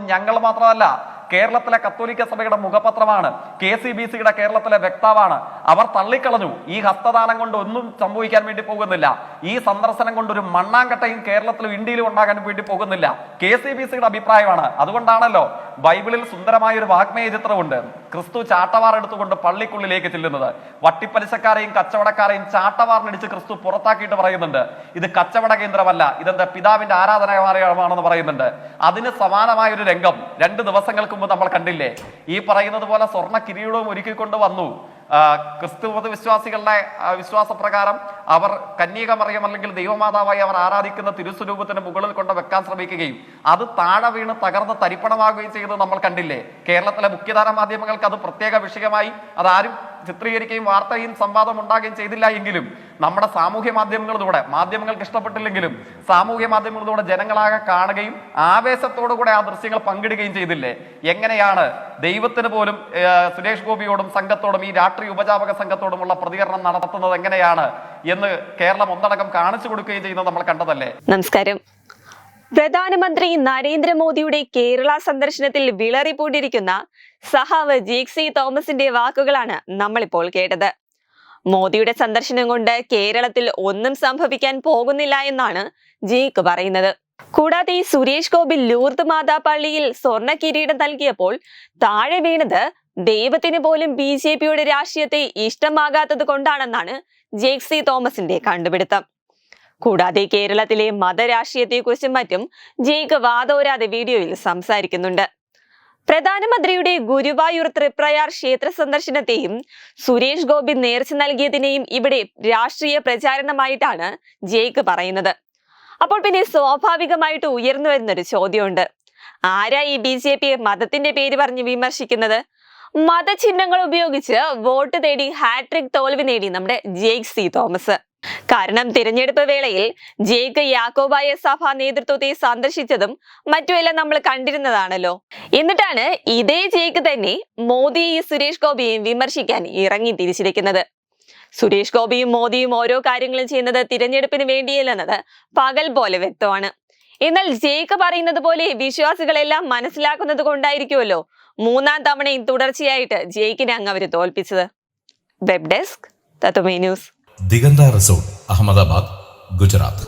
ഞങ്ങൾ മാത്രമല്ല, കേരളത്തിലെ കത്തോലിക്ക സഭയുടെ മുഖപത്രമാണ്, KCBCയുടെ കേരളത്തിലെ വക്താവാണ്. അവർ തള്ളിക്കളഞ്ഞു. ഈ ഹസ്തദാനം കൊണ്ട് ഒന്നും സംഭവിക്കാൻ വേണ്ടി പോകുന്നില്ല. ഈ സന്ദർശനം കൊണ്ട് ഒരു മണ്ണാങ്കട്ടയും കേരളത്തിലും ഇന്ത്യയിലും ഉണ്ടാകാൻ വേണ്ടി പോകുന്നില്ല. KCBCയുടെ അഭിപ്രായമാണ്. അതുകൊണ്ടാണല്ലോ ബൈബിളിൽ സുന്ദരമായ ഒരു വാഗ്മയ ചിത്രമുണ്ട്. ക്രിസ്തു ചാട്ടവാർ എടുത്തുകൊണ്ട് പള്ളിക്കുള്ളിലേക്ക് ചെല്ലുന്നത്. വട്ടിപ്പലിശക്കാരെയും കച്ചവടക്കാരെയും ചാട്ടവാറിനടിച്ച് ക്രിസ്തു പുറത്താക്കിയിട്ട് പറയുന്നുണ്ട്, ഇത് കച്ചവട കേന്ദ്രമല്ല, ഇതെന്താ പിതാവിന്റെ ആരാധനാലയമാണെന്ന് പറയുന്നുണ്ട്. അതിന് സമാനമായ ഒരു രംഗം 2 ദിവസങ്ങൾക്ക് മുമ്പ് നമ്മൾ കണ്ടില്ലേ? ഈ പറയുന്നത് പോലെ സ്വർണ്ണ കിരീടവും ഒരുക്കിക്കൊണ്ട് വന്നു. ക്രിസ്തു വിശ്വാസികളുടെ വിശ്വാസപ്രകാരം അവർ കന്യകമറിയം അല്ലെങ്കിൽ ദൈവമാതാവായി അവർ ആരാധിക്കുന്ന തിരുസ്വരൂപത്തിന് മുകളിൽ കൊണ്ട് വെക്കാൻ ശ്രമിക്കുകയും അത് താഴെ വീണ് തകർന്ന് തരിപ്പണമാകുകയും ചെയ്തത് നമ്മൾ കണ്ടില്ലേ? കേരളത്തിലെ മുഖ്യധാര മാധ്യമങ്ങൾക്ക് അത് പ്രത്യേക വിഷയമായി അതാരും ചിത്രീകരിക്കുകയും വാർത്തയും സംവാദം ഉണ്ടാകുകയും ചെയ്തില്ല എങ്കിലും നമ്മുടെ സാമൂഹ്യ മാധ്യമങ്ങളിലൂടെ, മാധ്യമങ്ങൾക്ക് ഇഷ്ടപ്പെട്ടില്ലെങ്കിലും സാമൂഹ്യ മാധ്യമങ്ങളിലൂടെ ജനങ്ങളാകെ കാണുകയും ആവേശത്തോടുകൂടെ ആ ദൃശ്യങ്ങൾ പങ്കിടുകയും ചെയ്തില്ലേ? എങ്ങനെയാണ് ദൈവത്തിന് പോലും സുരേഷ് ഗോപിയോടും സംഘത്തോടും ഈ രാഷ്ട്രീയ ഉപജാപക സംഘത്തോടുമുള്ള പ്രതികരണം നടത്തുന്നത് എങ്ങനെയാണ് എന്ന് കേരളം ഒന്നടങ്കം കാണിച്ചു കൊടുക്കുകയും ചെയ്യുന്നത് നമ്മൾ കണ്ടതല്ലേ? നമസ്കാരം. പ്രധാനമന്ത്രി നരേന്ദ്രമോദിയുടെ കേരള സന്ദർശനത്തിൽ വിളറിപ്പൂണ്ടിരിക്കുന്ന സഹാവ് ജേക്സി തോമസിന്റെ വാക്കുകളാണ് നമ്മളിപ്പോൾ കേട്ടത്. മോദിയുടെ സന്ദർശനം കൊണ്ട് കേരളത്തിൽ ഒന്നും സംഭവിക്കാൻ പോകുന്നില്ല എന്നാണ് ജേക്ക് പറയുന്നത്. കൂടാതെ സുരേഷ് ഗോപി ലൂർദ് മാതാ പള്ളിയിൽ സ്വർണ്ണ കിരീടം നൽകിയപ്പോൾ താഴെ വീണത് ദൈവത്തിന് പോലും BJPയുടെ രാഷ്ട്രീയത്തെ ഇഷ്ടമാകാത്തത് കൊണ്ടാണെന്നാണ് ജേക്സി തോമസിന്റെ കണ്ടുപിടുത്തം. കൂടാതെ കേരളത്തിലെ മതരാഷ്ട്രീയത്തെക്കുറിച്ചും മറ്റും ജേക്ക് വാദോരാതെ വീഡിയോയിൽ സംസാരിക്കുന്നുണ്ട്. പ്രധാനമന്ത്രിയുടെ ഗുരുവായൂർ തൃപ്രയാർ ക്ഷേത്ര സന്ദർശനത്തെയും സുരേഷ് ഗോപി നേർച്ച നൽകിയതിനെയും ഇവിടെ രാഷ്ട്രീയ പ്രചാരണമായിട്ടാണ് ജേക്ക് പറയുന്നത്. അപ്പോൾ പിന്നെ സ്വാഭാവികമായിട്ട് ഉയർന്നു വരുന്നൊരു ചോദ്യമുണ്ട്, ആരാ ഈ BJP മതത്തിന്റെ പേര് പറഞ്ഞ് വിമർശിക്കുന്നത്? മതചിഹ്നങ്ങൾ ഉപയോഗിച്ച് വോട്ട് തേടി ഹാട്രിക് തോൽവി നേടി നമ്മുടെ ജേക്സി തോമസ്. കാരണം തിരഞ്ഞെടുപ്പ് വേളയിൽ ജേക്ക് യാക്കോബായ സഭ നേതൃത്വത്തെ സന്ദർശിച്ചതും മറ്റുമെല്ലാം നമ്മൾ കണ്ടിരുന്നതാണല്ലോ. എന്നിട്ടാണ് ഇതേ ജേക്ക് തന്നെ മോദിയെയും സുരേഷ് ഗോപിയെയും വിമർശിക്കാൻ ഇറങ്ങി തിരിച്ചിരിക്കുന്നത്. സുരേഷ് ഗോപിയും മോദിയും ഓരോ കാര്യങ്ങളും ചെയ്യുന്നത് തിരഞ്ഞെടുപ്പിന് വേണ്ടിയല്ലെന്നത് പകൽ പോലെ വ്യക്തമാണ്. എന്നാൽ ജേക്ക് പറയുന്നത് പോലെ വിശ്വാസികളെല്ലാം മനസ്സിലാക്കുന്നത് കൊണ്ടായിരിക്കുമല്ലോ 3ാം തവണയും തുടർച്ചയായിട്ട് ജേക്കിനെ അങ്ങ് അവര് തോൽപ്പിച്ചത്. വെബ് ഡെസ്ക് തത്വമേ ന്യൂസ്. ദിഗന്ത റിസോർട്ട്, അഹമ്മദാബാദ്, ഗുജറാത്ത്.